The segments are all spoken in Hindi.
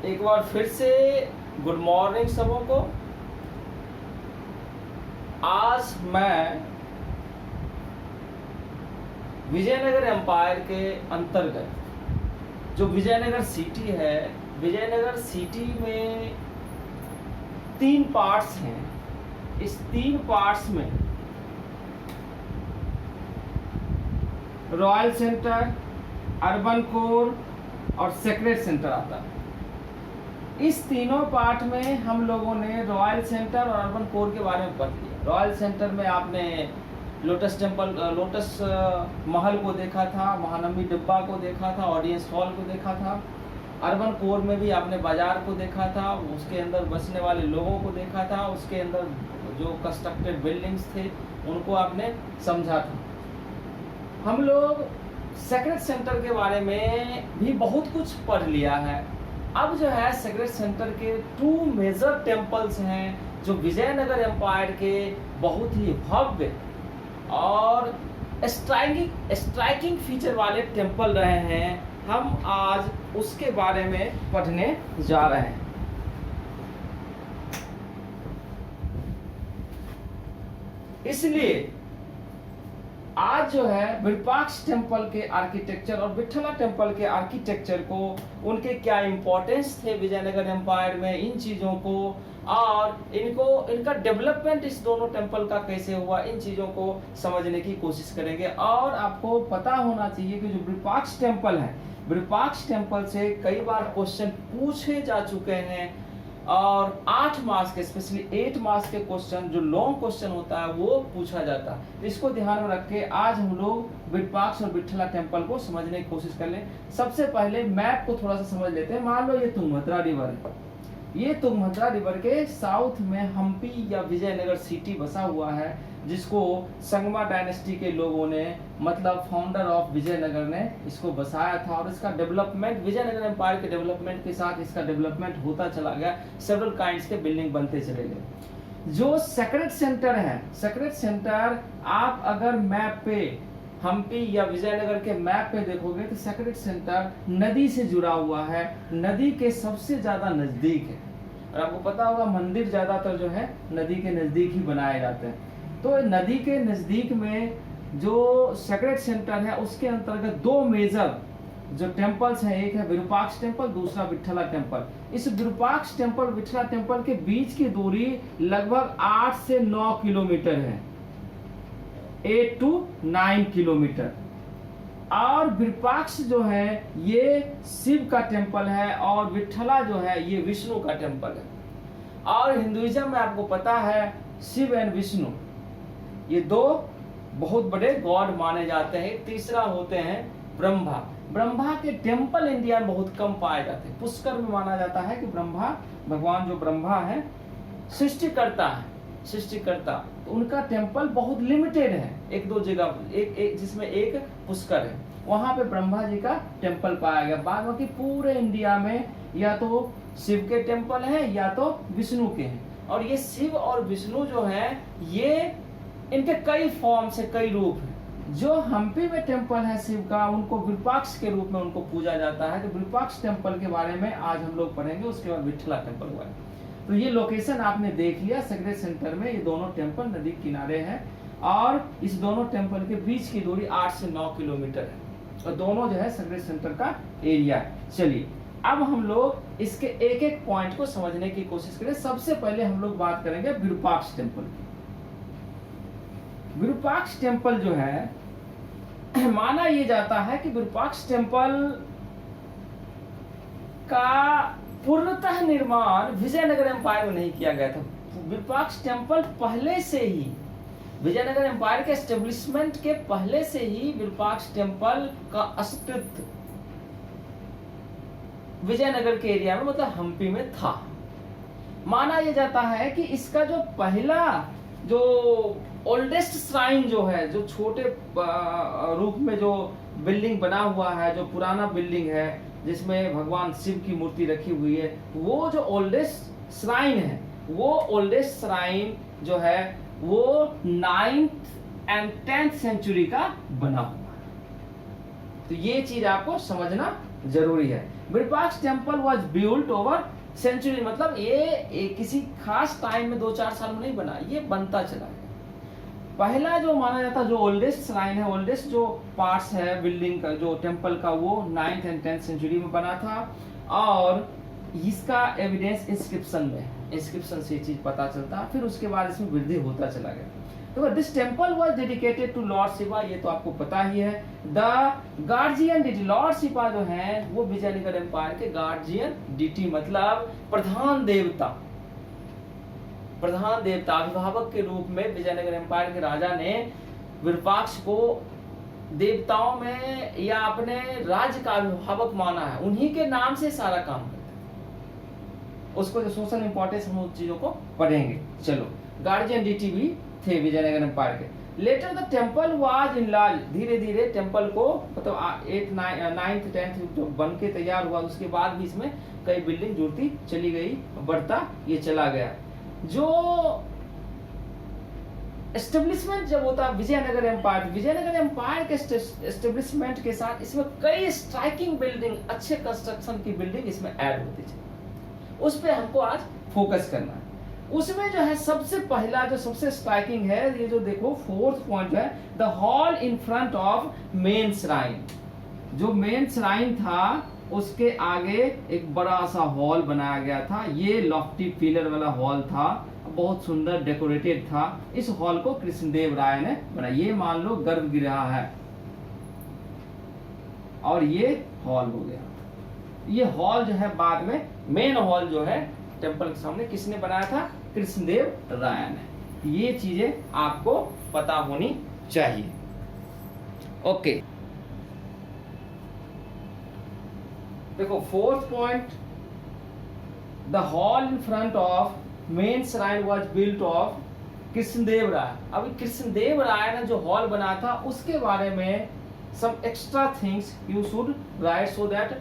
एक बार फिर से गुड मॉर्निंग सबों को। आज मैं विजयनगर एम्पायर के अंतर्गत जो विजयनगर सिटी है, विजयनगर सिटी में 3 पार्ट्स हैं। इस 3 पार्ट्स में रॉयल सेंटर, अर्बन कोर और सेक्रेट सेंटर आता है। इस तीनों पार्ट में हम लोगों ने रॉयल सेंटर और अर्बन कोर के बारे में पढ़ लिया। रॉयल सेंटर में आपने लोटस टेम्पल, लोटस महल को देखा था, महानमी डिब्बा को देखा था, ऑडियंस हॉल को देखा था। अर्बन कोर में भी आपने बाजार को देखा था, उसके अंदर बसने वाले लोगों को देखा था, उसके अंदर जो कंस्ट्रक्टेड बिल्डिंग्स थे उनको आपने समझा था। हम लोग सेक्रेट सेंटर के बारे में भी बहुत कुछ पढ़ लिया है। अब जो है सेक्रेट सेंटर के 2 मेजर टेम्पल्स हैं जो विजयनगर एम्पायर के बहुत ही भव्य और स्ट्राइकिंग फीचर वाले टेम्पल रहे हैं। हम आज उसके बारे में पढ़ने जा रहे हैं। इसलिए आज जो है विरूपाक्ष टेम्पल के आर्किटेक्चर और विठला टेम्पल के आर्किटेक्चर को, उनके क्या इंपॉर्टेंस थे विजयनगर एम्पायर में, इन चीज़ों को और इनका डेवलपमेंट इस दोनों टेम्पल का कैसे हुआ, इन चीज़ों को समझने की कोशिश करेंगे। और आपको पता होना चाहिए कि जो विरूपाक्ष टेम्पल है, विरूपाक्ष टेम्पल से कई बार क्वेश्चन पूछे जा चुके हैं और 8 मार्क्स के, स्पेशली 8 मार्क्स के क्वेश्चन, जो लॉन्ग क्वेश्चन होता है वो पूछा जाता है। तो इसको ध्यान में रख के आज हम लोग विरूपाक्ष और विठला टेम्पल को समझने की कोशिश कर लें। सबसे पहले मैप को थोड़ा सा समझ लेते हैं। मान लो ये तुंगभद्रा रिवर है। ये तुंगभद्रा रिवर के साउथ में हम्पी या विजयनगर सिटी बसा हुआ है, जिसको संगमा डायनेस्टी के लोगों ने, मतलब फाउंडर ऑफ विजयनगर ने इसको बसाया था। और इसका डेवलपमेंट, विजयनगर एम्पायर के डेवलपमेंट के साथ इसका डेवलपमेंट होता चला गया। सेवरल काइंड्स के बिल्डिंग बनते चले गए। जो सेक्रेट सेंटर है, सेक्रेट सेंटर आप अगर मैप पे हम्पी या विजयनगर के मैप पे देखोगे तो सेक्रेट सेंटर नदी से जुड़ा हुआ है, नदी के सबसे ज्यादा नजदीक है। और आपको पता होगा मंदिर ज्यादातर जो है नदी के नजदीक ही बनाए जाते हैं। तो नदी के नजदीक में जो सेक्रेट सेंटर है उसके अंतर्गत 2 मेजर जो टेम्पल्स हैं, एक है विरूपाक्ष टेम्पल, दूसरा विठला टेम्पल। इस विरूपाक्ष टेम्पल विठला टेम्पल के बीच की दूरी लगभग 8 से 9 किलोमीटर है, 8 to 9 किलोमीटर। और विरूपाक्ष जो है ये शिव का टेम्पल है और विठला जो है ये विष्णु का टेम्पल है। और हिंदुइज्म में आपको पता है शिव एंड विष्णु ये 2 बहुत बड़े गॉड माने जाते हैं। तीसरा होते हैं ब्रह्मा। ब्रह्मा के टेम्पल इंडिया में बहुत कम पाए जाते हैं। पुष्कर में माना जाता है कि ब्रह्मा, भगवान जो ब्रह्मा है सृष्टिकर्ता है, सृष्टिकर्ता, तो उनका टेम्पल बहुत लिमिटेड है। 1-2 जगह, एक जिसमें एक पुष्कर है, वहां पे ब्रह्मा जी का टेम्पल पाया गया। बाद बाकी पूरे इंडिया में या तो शिव के टेम्पल है या तो विष्णु के हैं। और ये शिव और विष्णु जो है ये इनके कई फॉर्म से, कई रूप हैं। जो हम्पी में टेम्पल है शिव का, उनको विरूपाक्ष के रूप में उनको पूजा जाता है। तो विरूपाक्ष टेम्पल के बारे में आज हम लोग पढ़ेंगे, उसके बाद विठला टेम्पल हुआ। तो ये लोकेशन आपने देख लिया सेक्रेट सेंटर में। ये दोनों टेम्पल नदी किनारे हैं और इस दोनों टेम्पल के बीच की दूरी 8 से 9 किलोमीटर है और दोनों जो है सेक्रेट सेंटर का एरिया है। चलिए अब हम लोग इसके एक पॉइंट को समझने की कोशिश करें। सबसे पहले हम लोग बात करेंगे विरूपाक्ष टेम्पल की। विरूपाक्ष टेम्पल जो है माना यह जाता है कि विरूपाक्ष टेम्पल का पूर्णतः निर्माण विजयनगर एम्पायर में नहीं किया गया था। विरूपाक्ष टेम्पल पहले से ही, विजयनगर एम्पायर के एस्टेब्लिशमेंट के पहले से ही विरूपाक्ष टेम्पल का अस्तित्व विजयनगर के एरिया में, मतलब हम्पी में था। माना यह जाता है कि इसका जो पहला, जो ओल्डेस्ट श्राइन जो है, जो छोटे रूप में जो बिल्डिंग बना हुआ है, जो पुराना बिल्डिंग है जिसमें भगवान शिव की मूर्ति रखी हुई है, वो जो ओल्डेस्ट श्राइन है, वो ओल्डेस्ट श्राइन जो है वो 9th and 10th सेंचुरी का बना हुआ है। तो ये चीज आपको समझना जरूरी है। Virupaksha temple was built over century, मतलब ये किसी खास टाइम में 2-4 साल में नहीं बना, ये बनता चला गया। पहला जो माना जाता जो ओल्डेस्ट श्राइन है, ओल्डेस्ट जो पार्ट्स है बिल्डिंग का, जो टेम्पल का, वो 9th एंड 10th सेंचुरी में बना था। और इसका एविडेंस इंस्क्रिप्शन में, इंस्क्रिप्शन से चीज पता चलता, फिर उसके बाद इसमें वृद्धि होता चला गया। तो this temple was dedicated to lord Shiva, ये तो आपको पता ही है। The guardian deity, lord Shiva जो है वो विजयनगर एम्पायर के गार्जियन डिटी, मतलब प्रधान देवता, प्रधान देवता अभिभावक के रूप में विजयनगर एम्पायर के राजा ने विरूपाक्ष को देवताओं में या अपने राज्य का अभिभावक माना है, उन्हीं के नाम से सारा काम करते हैं। उसको जो सोशल इंपॉर्टेंस हम उस चीजों को पढ़ेंगे। चलो, गार्जियन डिटी भी थे विजयनगर एम्पायर के। Later the temple was enlarge, धीरे धीरे टेम्पल को, मतलब 8th 9th 10th जो बन के तैयार हुआ, उसके बाद भी इसमें कई बिल्डिंग जुड़ती चली गई, बढ़ता ये चला गया। जो एस्टेब्लिशमेंट जब होता विजयनगर एम्पायर, विजयनगर एम्पायर के एस्टेब्लिशमेंट के साथ इसमें कई स्ट्राइकिंग बिल्डिंग, अच्छे कंस्ट्रक्शन की बिल्डिंग इसमें ऐड होती थी, उस पे हमको आज फोकस करना है। उसमें जो है सबसे पहला जो सबसे स्ट्राइकिंग है, ये जो देखो 4th पॉइंट है, the hall in front of main shrine. जो मेन श्राइन था उसके आगे एक बड़ा सा हॉल बनाया गया था, ये लॉफ्टी पिलर वाला हॉल था, बहुत सुंदर डेकोरेटेड था। इस हॉल को कृष्णदेव राय ने बनाया, ये मान लो गर्भगृह है और ये हॉल हो गया। ये हॉल जो है बाद में मेन हॉल जो है टेम्पल के सामने किसने बनाया था? कृष्णदेव राय ने। ये चीजें आपको पता होनी चाहिए। ओके, देखो 4th point, the hall in front of main shrine was built of Krishnadev Raya. अभी कृष्णदेव राय ने जो हॉल बनाया था उसके बारे में some extra things you should write so that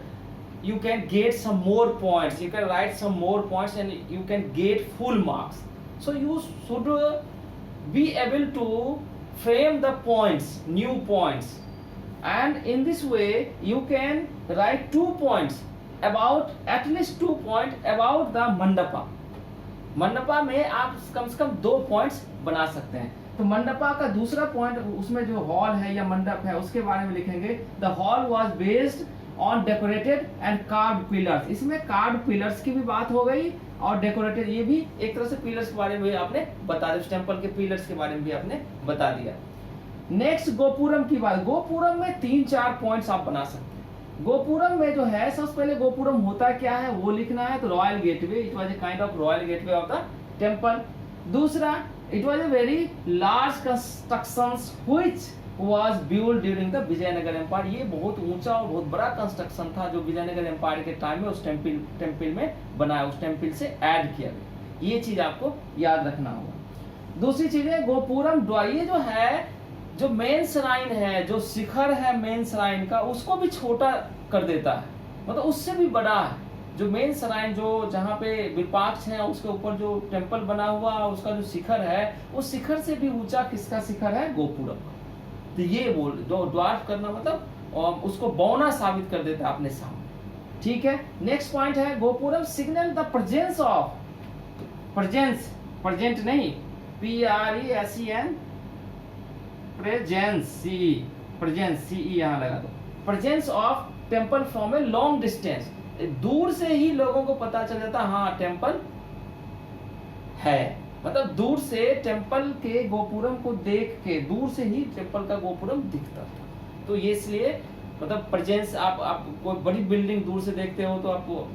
you can get some more points. You can write some more points and you can get full marks. So you should be able to frame the points, new points, and in this way you can write 2 points about, at least 2 points about the mandapa. Mandapa में आप कम से कम 2 पॉइंट्स बना सकते हैं। तो मंडपा का दूसरा पॉइंट, उसमें जो हॉल है या मंडप है उसके बारे में लिखेंगे, the hall was based on decorated and carved pillars. इसमें कार्व्ड पिलर्स की भी बात हो गई और डेकोरेटेड, ये भी एक तरह से पिलर्स के बारे में आपने बता दिया, टेम्पल के पिलर्स के बारे में भी आपने बता दिया। नेक्स्ट गोपुरम की बात, गोपुरम में 3-4 पॉइंट्स आप बना सकते हैं। गोपुरम में जो है, सबसे पहले गोपुरम होता क्या है वो लिखना है। तो royal gateway, it was a kind of royal gateway of the temple. दूसरा, it was a very large constructions which was built during the Vijayanagara empire. ये बहुत ऊंचा और बहुत बड़ा कंस्ट्रक्शन था जो विजयनगर एम्पायर के टाइम में उस टेम्पल में बनाया, उस टेम्पल से ऐड किया गया। ये चीज आपको याद रखना होगा। दूसरी चीज है गोपुरम द्वार, ये जो है, जो मेन श्राइन है, जो शिखर है मेन श्राइन का, उसको भी छोटा कर देता है, मतलब उससे भी बड़ा है। जो मेन श्राइन, जो जहाँ पे विरूपाक्ष है, उसके ऊपर जो टेम्पल बना हुआ, उसका जो शिखर है, उस शिखर से भी ऊंचा किसका शिखर है? गोपुरम का। तो ये बोल दो, ड्वार्फ करना मतलब उसको बौना साबित कर देता है अपने सामने। ठीक है, नेक्स्ट पॉइंट है gopuram signal the presence of, presence, present नहीं, PRESEN, प्रेजेंस, प्रेजेंस यहाँ लगा दो, presence of temple from a long distance. दूर से ही लोगों को पता चल जाता हाँ टेम्पल है, मतलब दूर से टेम्पल के गोपुरम को देख के दूर से ही टेम्पल का गोपुरम दिखता था। तो ये इसलिए मतलब प्रेजेंस, आप कोई बड़ी बिल्डिंग दूर से देखते हो तो आपको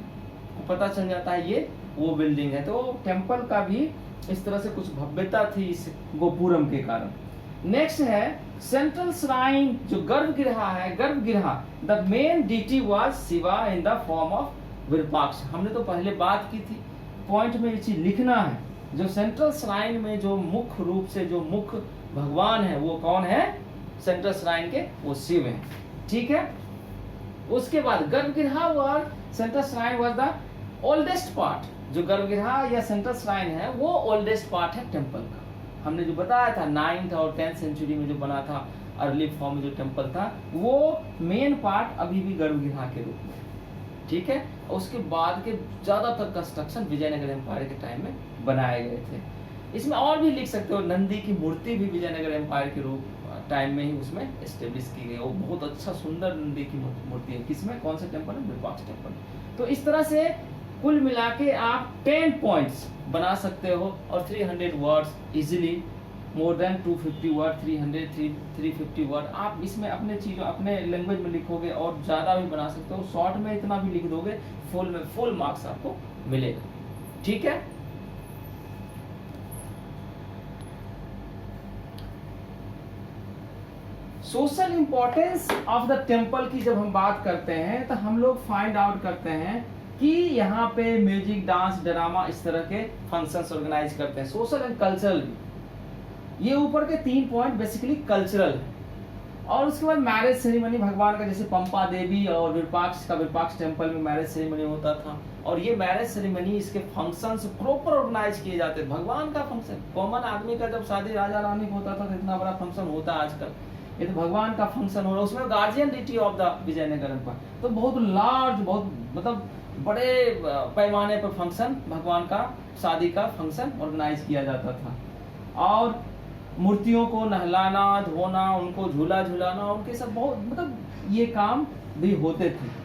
पता चल जाता है ये वो बिल्डिंग है। तो टेम्पल का भी इस तरह से कुछ भव्यता थी इस गोपुरम के कारण। नेक्स्ट है सेंट्रल श्राइन, जो गर्भगृह है, गर्भगृह, the main deity was Shiva in the form of Virupaksha. हमने तो पहले बात की थी, पॉइंट में ये चीज लिखना है। जो सेंट्रल श्राइन में जो मुख्य रूप से जो मुख्य भगवान है वो कौन है? सेंट्रल श्राइन के वो शिव है। ठीक है, उसके बाद गर्भगृह was, central shrine was the oldest part. जो गर्भगृह या सेंट्रल श्राइन है वो ओल्डेस्ट पार्ट है टेम्पल का। हमने जो बताया था 9th और 10th सेंचुरी में जो बना था, अर्ली फॉर्म जो टेम्पल था वो मेन पार्ट अभी भी गर्भगृह के रूप में, ठीक है। उसके बाद के ज़्यादातर कंस्ट्रक्शन विजयनगर एम्पायर के टाइम में बनाए गए थे। इसमें और भी लिख सकते हो, नंदी की मूर्ति भी विजयनगर एम्पायर के रूप टाइम में ही उसमें एस्टेब्लिश की गई। वो बहुत अच्छा सुंदर नंदी की मूर्ति है। किसमें, कौन सा टेम्पल है, विरूपाक्ष टेम्पल। तो इस तरह से कुल मिला के आप 10 पॉइंट्स बना सकते हो और 300 words easily, more than 250 word, 350 word आप इसमें अपने चीज़ों अपने लैंग्वेज में लिखोगे और ज़्यादा भी बना सकते हो। शॉर्ट में इतना भी लिख दोगे, फुल मार्क्स आपको मिलेगा, ठीक है। Social importance of the temple की जब हम बात करते हैं तो हम लोग फाइंड आउट करते हैं कि यहाँ पे म्यूजिक, डांस, ड्रामा इस तरह के फंक्शंस ऑर्गेनाइज करते हैं, सोशल एंड कल्चरल भी। ये ऊपर के 3 पॉइंट बेसिकली कल्चरल है। और उसके बाद मैरिज सेरेमनी भगवान का, जैसे पंपा देवी और विरूपाक्ष टेम्पल में मैरिज सेरेमनी होता था। और ये मैरिज सेरेमनी, इसके फंक्शंस प्रॉपर ऑर्गेनाइज किए जाते हैं। भगवान का फंक्शन, कॉमन आदमी का जब शादी राजा रानी को होता था तो इतना बड़ा फंक्शन होता है आजकल, ये तो भगवान का फंक्शन हो रहा है। उसमें guardian deity of the Vijayanagara empire, तो बहुत लार्ज, बहुत मतलब बड़े पैमाने पर फंक्शन, भगवान का शादी का फंक्शन ऑर्गेनाइज किया जाता था। और मूर्तियों को नहलाना धोना, उनको झूला झुलाना, उनके सब बहुत मतलब ये काम भी होते थे।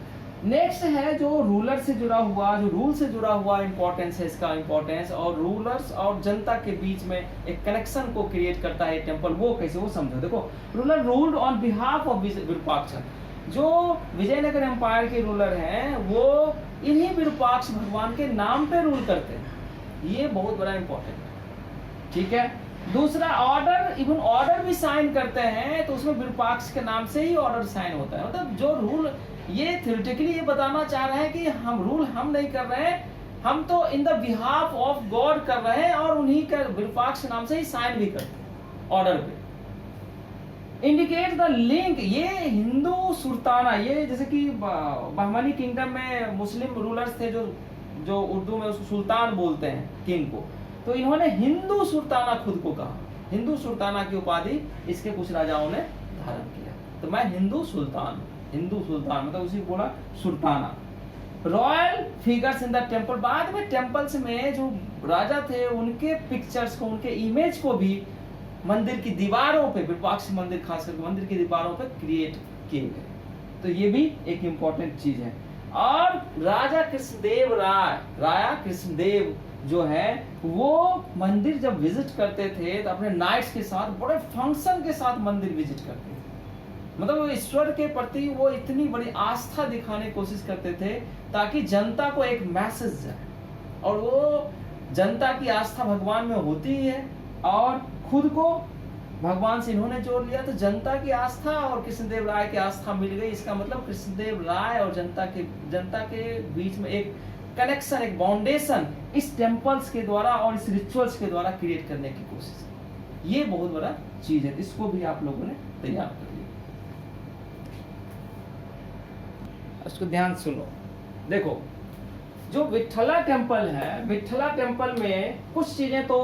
नेक्स्ट है जो रूलर से जुड़ा हुआ, जो रूल से जुड़ा हुआ इम्पोर्टेंस है इसका इम्पोर्टेंस, और रूलर्स और जनता के बीच में एक कनेक्शन को क्रिएट करता है टेम्पल। वो कैसे, वो समझो। देखो, ruler ruled on behalf of Virupaksha. जो विजयनगर एम्पायर के रूलर हैं वो इन्हीं विरूपाक्ष भगवान के नाम पे रूल करते हैं। ये बहुत बड़ा इम्पोर्टेंट है, ठीक है। दूसरा, ऑर्डर, इवन ऑर्डर भी साइन करते हैं तो उसमें विरूपाक्ष के नाम से ही ऑर्डर साइन होता है। मतलब जो रूल, ये थ्योरेटिकली ये बताना चाह रहे हैं कि हम रूल हम नहीं कर रहे हैं, हम तो in the behalf of God कर रहे हैं और उन्हीं का विरूपाक्ष नाम से ही साइन भी करते हैं ऑर्डर पे। इंडिकेट द लिंक, ये हिंदू सुल्ताना, ये जैसे कि बहमनी किंगडम में मुस्लिम रूलर्स थे जो उर्दू में उसको सुल्तान बोलते हैं किंग को, तो इन्होंने हिंदू सुल्ताना खुद को कहा। हिंदू सुल्ताना की उपाधि इसके कुछ राजाओं ने धारण किया। तो मैं हिंदू सुल्तान मतलब उसी को बोला Sultana. Royal figures in the temple, बाद में टेम्पल्स में जो राजा थे उनके पिक्चर्स को, उनके इमेज को भी मंदिर की दीवारों पे, विरूपाक्ष मंदिर खास करके मंदिर की दीवारों पे क्रिएट किए गए। तो ये भी एक इम्पोर्टेंट चीज है। और राजा कृष्णदेव राया कृष्णदेव जो है वो मंदिर जब विजिट करते थे तो अपने नाइट्स के साथ बड़े फंक्शन के साथ मंदिर विजिट करते थे। मतलब वो ईश्वर के प्रति वो इतनी बड़ी आस्था दिखाने की कोशिश करते थे ताकि जनता को एक मैसेज जाए, और वो जनता की आस्था भगवान में होती ही है और खुद को भगवान से इन्होंने जोड़ लिया, तो जनता की आस्था और कृष्णदेव राय की आस्था मिल गई। इसका मतलब कृष्णदेव राय और जनता के बीच में एक कनेक्शन, एक बाउंडेशन इस टेम्पल्स के द्वारा और इस रिचुअल्स के द्वारा क्रिएट करने की कोशिश की। ये बहुत बड़ा चीज है, इसको भी आप लोगों ने तैयार कर लिया। उसको ध्यान सुनो। देखो, जो विठला टेम्पल है, विठला टेम्पल में कुछ चीजें तो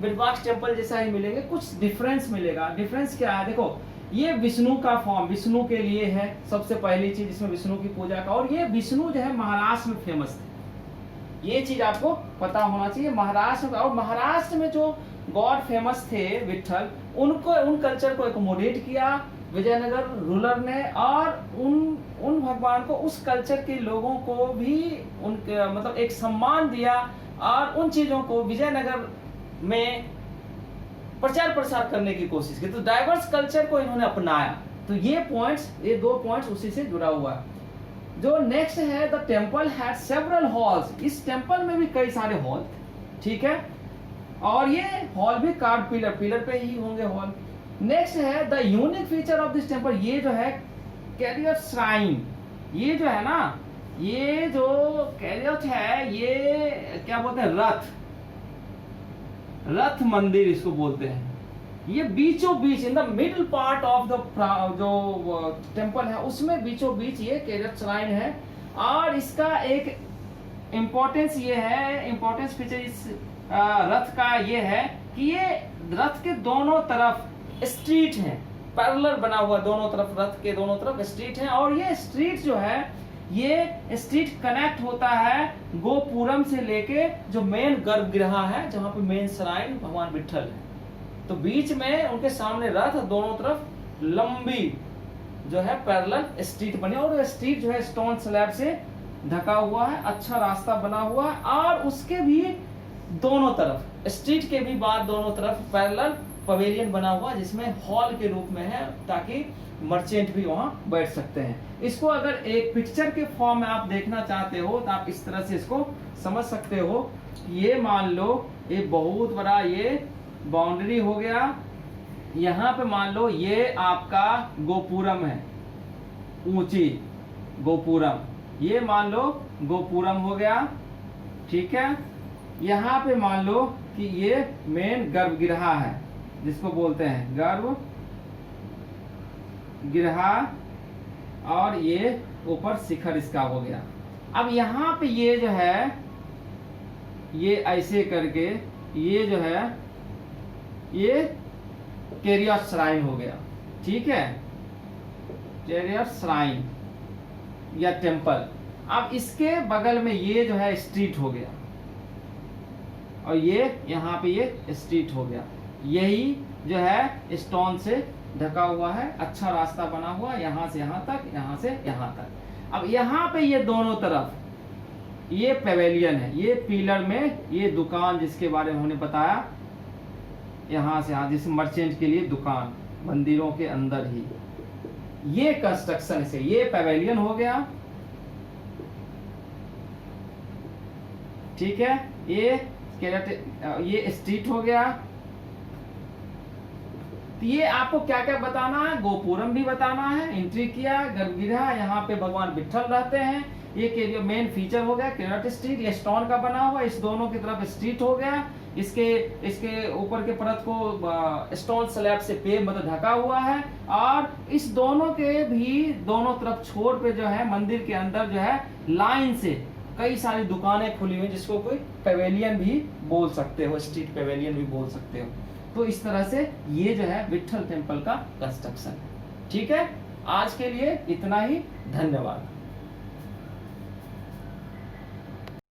विरूपाक्ष टेम्पल जैसा ही मिलेंगे, कुछ डिफरेंस मिलेगा। डिफरेंस क्या है? देखो, ये विष्णु का फॉर्म विष्णु के लिए है, सबसे पहली चीज इसमें विष्णु की पूजा का। और ये विष्णु जो है महाराष्ट्र में फेमस थे, ये चीज आपको पता होना चाहिए। महाराष्ट्र और महाराष्ट्र में जो गॉड फेमस थे विठल, उनको उन कल्चर को एकोमोडेट किया विजयनगर रूलर ने, और उन भगवान को, उस कल्चर के लोगों को भी उनके मतलब एक सम्मान दिया और उन चीजों को विजयनगर में प्रचार प्रसार करने की कोशिश की। तो डाइवर्स कल्चर को इन्होंने अपनाया। तो ये पॉइंट्स, ये 2 पॉइंट्स उसी से जुड़ा हुआ है। जो नेक्स्ट है, the temple had several halls. इस टेम्पल में भी कई सारे हॉल थे, ठीक है। और ये हॉल भी कार्ड पिलर पे ही होंगे हॉल। नेक्स्ट है the unique feature of this temple, ये जो है कैरियर श्राइन, ये जो है ना, ये जो कैरियर है, ये क्या बोलते हैं, रथ मंदिर इसको बोलते हैं। ये बीचों बीच, in the middle part of the जो टेम्पल है उसमें बीचों बीच ये कैरियर श्राइन है। और इसका एक इम्पोर्टेंस ये है, इम्पोर्टेंस फीचर इस रथ का ये है कि ये रथ के दोनों तरफ स्ट्रीट हैं, पैरेलल बना हुआ, दोनों तरफ रथ के दोनों तरफ स्ट्रीट है। और ये स्ट्रीट जो है, ये स्ट्रीट कनेक्ट होता है गोपुरम से लेके जो मेन गर्भगृह है, जहां पे मेन श्राइन भगवान विट्ठल है। तो बीच में उनके सामने रथ, दोनों तरफ लंबी जो है पैरेलल स्ट्रीट बनी, और स्ट्रीट जो है स्टोन स्लैब से ढका हुआ है, अच्छा रास्ता बना हुआ है। और उसके भी दोनों तरफ, स्ट्रीट के भी बाद दोनों तरफ पैरेलल पवेलियन बना हुआ, जिसमें हॉल के रूप में है, ताकि मर्चेंट भी वहां बैठ सकते हैं। इसको अगर एक पिक्चर के फॉर्म में आप देखना चाहते हो तो आप इस तरह से इसको समझ सकते हो। ये मान लो ये बहुत बड़ा ये बाउंड्री हो गया, यहाँ पे मान लो ये आपका गोपुरम है, ऊंची गोपुरम, ये मान लो गोपुरम हो गया, ठीक है। यहाँ पे मान लो कि ये मेन गर्भगृह है, जिसको बोलते हैं गर्भगृह, और ये ऊपर शिखर इसका हो गया। अब यहाँ पे ये जो है, ये ऐसे करके ये जो है ये चैरियट श्राइन हो गया, ठीक है, चैरियट श्राइन या टेम्पल। अब इसके बगल में ये जो है स्ट्रीट हो गया, और ये यहाँ पे ये स्ट्रीट हो गया। यही जो है स्टोन से ढका हुआ है, अच्छा रास्ता बना हुआ, यहाँ से यहाँ तक, यहाँ से यहाँ तक। अब यहाँ पे ये दोनों तरफ ये पेवेलियन है, ये पिलर में ये दुकान जिसके बारे में हमने बताया, यहाँ से यहाँ, जिस मर्चेंट के लिए दुकान, मंदिरों के अंदर ही ये कंस्ट्रक्शन से, ये पेवेलियन हो गया, ठीक है, ये स्ट्रीट हो गया। तो ये आपको क्या क्या बताना है, गोपुरम भी बताना है, एंट्री किया, गर्भगृह, यहाँ पे भगवान विट्ठल रहते हैं, ये मेन फीचर हो गया कैरेट स्ट्रीट, ये स्टोन का बना हुआ, इस दोनों की तरफ स्ट्रीट हो गया, इसके ऊपर के परत को स्टोन स्लैब से पे मतलब ढका हुआ है, और इस दोनों के भी दोनों तरफ छोर पे जो है मंदिर के अंदर जो है लाइन से कई सारी दुकानें खुली हुई, जिसको कोई पेवेलियन भी बोल सकते हो, स्ट्रीट पेवेलियन भी बोल सकते हो। तो इस तरह से ये जो है विट्ठल टेम्पल का कंस्ट्रक्शन है, ठीक है। आज के लिए इतना ही, धन्यवाद।